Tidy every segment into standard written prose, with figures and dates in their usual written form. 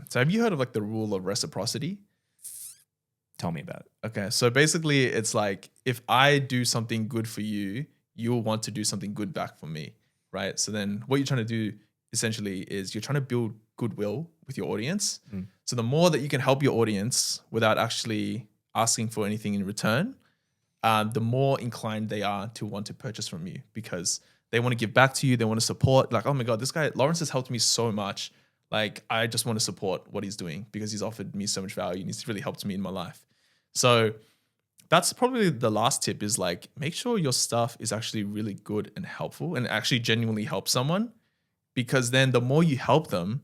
So have you heard of like the rule of reciprocity? Tell me about it. Okay, so basically it's like if I do something good for you, you'll want to do something good back for me, right? So then what you're trying to do essentially is you're trying to build goodwill with your audience. So the more that you can help your audience without actually asking for anything in return, the more inclined they are to want to purchase from you because they want to give back to you. They want to support. Like, oh my God, this guy, Lawrence has helped me so much. Like, I just want to support what he's doing because he's offered me so much value and he's really helped me in my life. So that's probably the last tip is like, make sure your stuff is actually really good and helpful and actually genuinely help someone, because then the more you help them,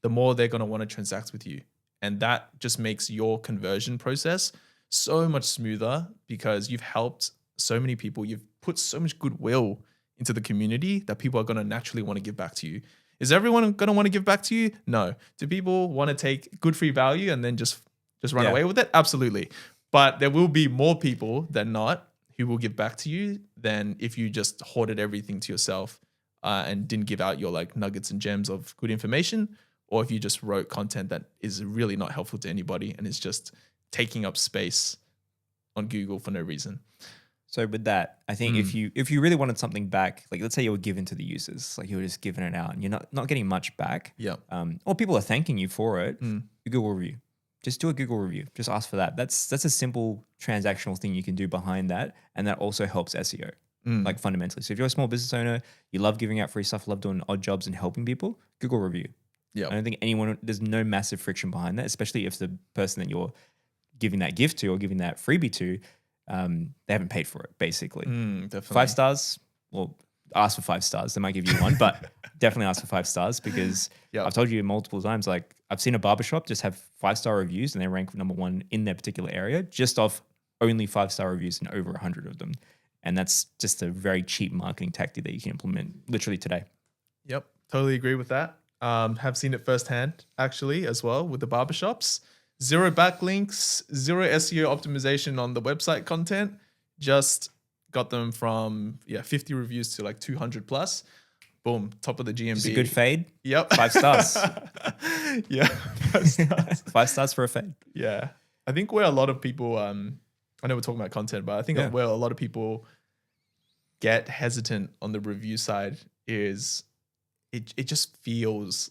the more they're going to want to transact with you. And that just makes your conversion process so much smoother because you've helped so many people. You've put so much goodwill into the community that people are going to naturally want to give back to you. Is everyone going to want to give back to you? No. Do people want to take good free value and then just run away with it? Absolutely. But there will be more people than not who will give back to you than if you just hoarded everything to yourself and didn't give out your like nuggets and gems of good information, or if you just wrote content that is really not helpful to anybody and is just taking up space on Google for no reason. So with that, I think if you really wanted something back, like let's say you were given to the users, like you were just giving it out and you're not getting much back, or people are thanking you for it, a Google review. Just do a Google review. Just ask for that. That's a simple transactional thing you can do behind that, and that also helps SEO, like fundamentally. So if you're a small business owner, you love giving out free stuff, love doing odd jobs and helping people, Google review. I don't think there's no massive friction behind that, especially if the person that you're giving that gift to or giving that freebie to, they haven't paid for it, basically. Definitely. 5 stars, well, ask for 5 stars. They might give you 1, but definitely ask for 5 stars because I've told you multiple times, like I've seen a barbershop just have 5-star reviews and they rank number 1 in their particular area just off only 5-star reviews and over 100 of them. And that's just a very cheap marketing tactic that you can implement literally today. Yep, totally agree with that. Have seen it firsthand actually as well with the barbershops. 0 backlinks, 0 SEO optimization on the website content. Just got them from 50 reviews to like 200 plus. Boom, top of the GMB. Just a good fade. Yep. 5 stars. 5 stars. 5 stars for a fade. Yeah. I think where a lot of people, I know we're talking about content, but I think where a lot of people get hesitant on the review side is it just feels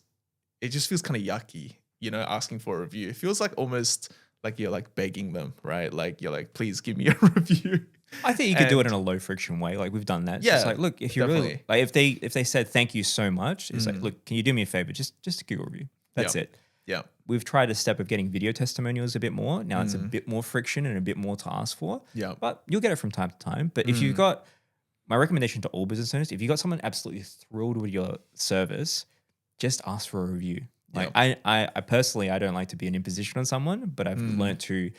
kind of yucky, you know, asking for a review. It feels like almost like you're like begging them, right? Like you're like, please give me a review. I think you could do it in a low friction way. Like we've done that. It's just like, look, if you really like, if they said thank you so much, it's like, look, can you do me a favor? Just a Google review. That's it. Yeah. We've tried a step of getting video testimonials a bit more. Now it's a bit more friction and a bit more to ask for. Yeah. But you'll get it from time to time. But if you've got, my recommendation to all business owners, if you got someone absolutely thrilled with your service, just ask for a review. Like I personally, I don't like to be an imposition on someone, but I've learned to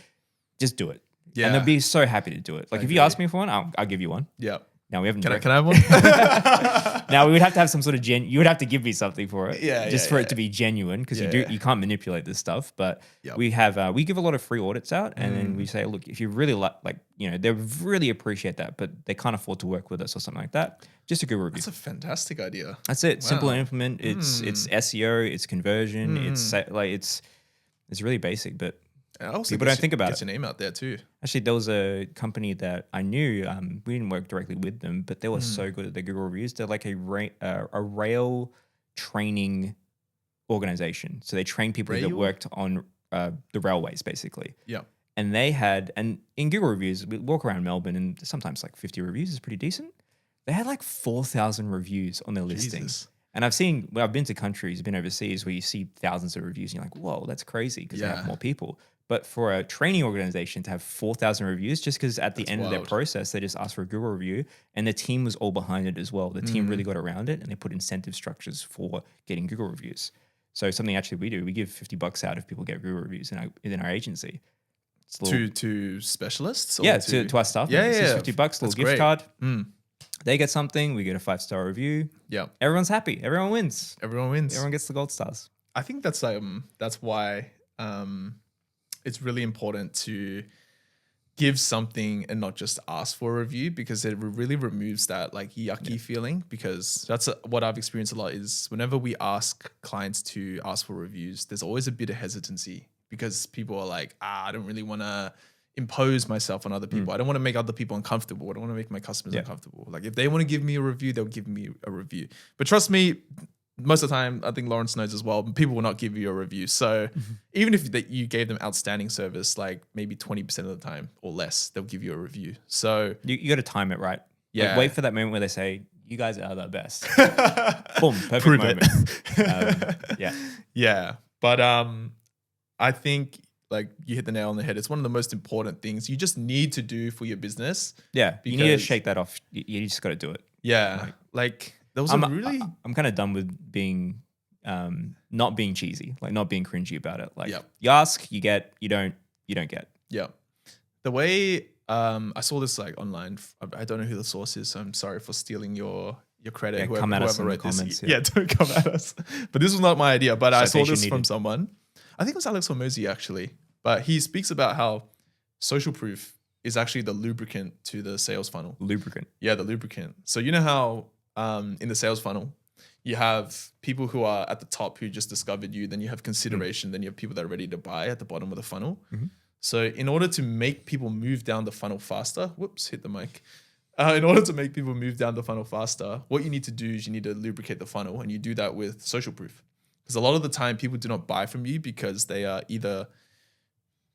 just do it. Yeah. And they'll be so happy to do it. Like if you ask me for one, I'll give you one. Yeah. Now we haven't. Can I have one? Now we would have to have some sort of you would have to give me something for it. Just for it to be genuine, because you can't manipulate this stuff. But we have we give a lot of free audits out, and then we say, look, if you really they really appreciate that, but they can't afford to work with us or something like that. Just a good review. That's a fantastic idea. That's it. Wow. Simple to implement. It's SEO. It's conversion. It's really basic, but people don't think about it. Get your name out there too. Actually, there was a company that I knew. We didn't work directly with them, but they were so good at their Google reviews. They're like a rail training organization. So they train people that worked on the railways, basically. Yeah. And they had, and in Google reviews, we walk around Melbourne, and sometimes like 50 reviews is pretty decent. They had like 4,000 reviews on their listings. And I've been to countries, been overseas where you see thousands of reviews and you're like, whoa, that's crazy because they have more people. But for a training organization to have 4,000 reviews, just because at the end of their process, they just asked for a Google review and the team was all behind it as well. The team really got around it and they put incentive structures for getting Google reviews. So something actually we do, we give $50 out if people get Google reviews in our agency. To specialists? Or to our staff. Yeah, it's just $50, little gift card. They get something, we get a 5-star review. Yeah. Everyone's happy. Everyone wins. Everyone gets the gold stars. I think that's why it's really important to give something and not just ask for a review, because it really removes that like yucky feeling. Because that's what I've experienced a lot is whenever we ask clients to ask for reviews, there's always a bit of hesitancy because people are like, I don't really want to impose myself on other people. I don't want to make other people uncomfortable. I don't want to make my customers uncomfortable. Like if they want to give me a review, they'll give me a review. But trust me, most of the time, I think Lawrence knows as well, people will not give you a review. So even if you gave them outstanding service, like maybe 20% of the time or less, they'll give you a review. So you got to time it right. Yeah. Like, wait for that moment where they say, you guys are the best. Boom, perfect Prove moment. Yeah. Yeah. But I think like you hit the nail on the head. It's one of the most important things you just need to do for your business. Yeah. You need to shake that off. You just got to do it. Yeah. Like there was I'm kind of done with being not being cheesy, like not being cringy about it. Like you ask, you get, you don't get. Yeah. The way I saw this like online, I don't know who the source is, so I'm sorry for stealing your credit. Yeah, whoever, come at us whoever in the wrote comments. this. Yeah, don't come at us. But this was not my idea, but I saw Citation this from needed. someone. I think it was Alex Hormozy actually, but he speaks about how social proof is actually the lubricant to the sales funnel. Lubricant. Yeah, the lubricant. So you know how in the sales funnel, you have people who are at the top who just discovered you, then you have consideration, then you have people that are ready to buy at the bottom of the funnel. So in order to make people move down the funnel faster, hit the mic. In order to make people move down the funnel faster, what you need to do is you need to lubricate the funnel, and you do that with social proof. Because a lot of the time people do not buy from you because they are either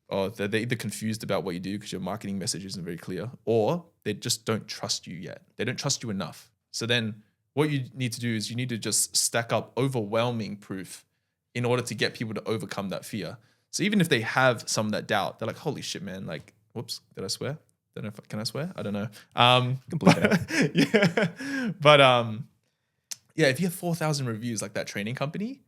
confused about what you do because your marketing message isn't very clear, or they just don't trust you yet. They don't trust you enough. So then what you need to do is you need to just stack up overwhelming proof in order to get people to overcome that fear. So even if they have some of that doubt, they're like, holy shit, man, like, whoops, did I swear? Don't know can I swear? I don't know. Yeah, if you have 4,000 reviews like that training company,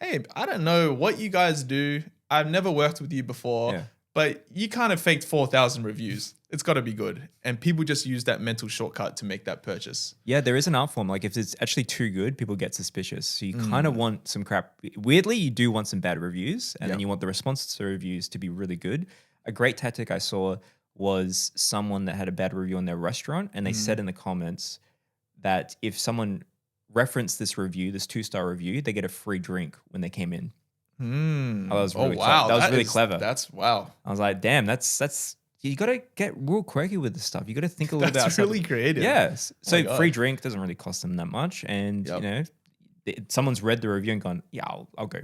hey, I don't know what you guys do. I've never worked with you before, but you kind of faked 4,000 reviews. It's got to be good. And people just use that mental shortcut to make that purchase. Yeah, there is an art form. Like if it's actually too good, people get suspicious. So you kind of want some crap. Weirdly, you do want some bad reviews, and then you want the response to reviews to be really good. A great tactic I saw was someone that had a bad review on their restaurant, and they said in the comments that if someone referenced this review, this 2-star review, they get a free drink when they came in. Oh, that was really wow. That was really clever. That's wow. I was like, damn, that's you got to get real quirky with this stuff. You got to think a little bit. That's really creative. Yes. So free drink doesn't really cost them that much, and you know, someone's read the review and gone, yeah, I'll go.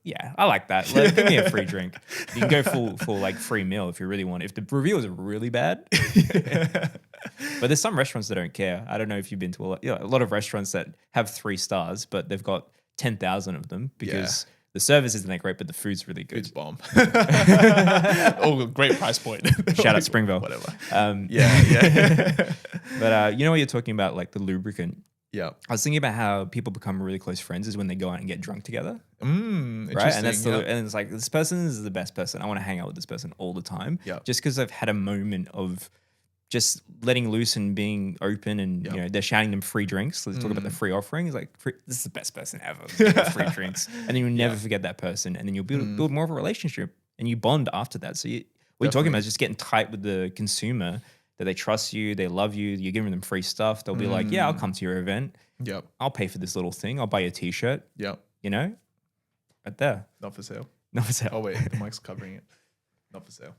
Yeah, I like that. Give me a free drink. You can go full like free meal if you really want. If the review is really bad, but there's some restaurants that don't care. I don't know if you've been to a lot of restaurants that have 3 stars, but they've got 10,000 of them because the service isn't that great, but the food's really good. Food's bomb. Great price point. Shout out Springville. Whatever. Yeah. But you know what you're talking about, like the lubricant. Yeah. I was thinking about how people become really close friends is when they go out and get drunk together. Right? Interesting. And it's like, this person is the best person. I want to hang out with this person all the time. Yeah. Just because I've had a moment of just letting loose and being open, and you know, they're shouting them free drinks. Let's talk about the free offering. It's like, this is the best person ever. Free drinks. And then you'll never forget that person. And then you'll build more of a relationship, and you bond after that. So what you're talking about is just getting tight with the consumer, that they trust you, they love you, you're giving them free stuff. They'll be like, yeah, I'll come to your event. Yep. I'll pay for this little thing. I'll buy you a t-shirt. Yep. You know? Right there. Not for sale. Not for sale. Oh wait, the mic's covering it. Not for sale.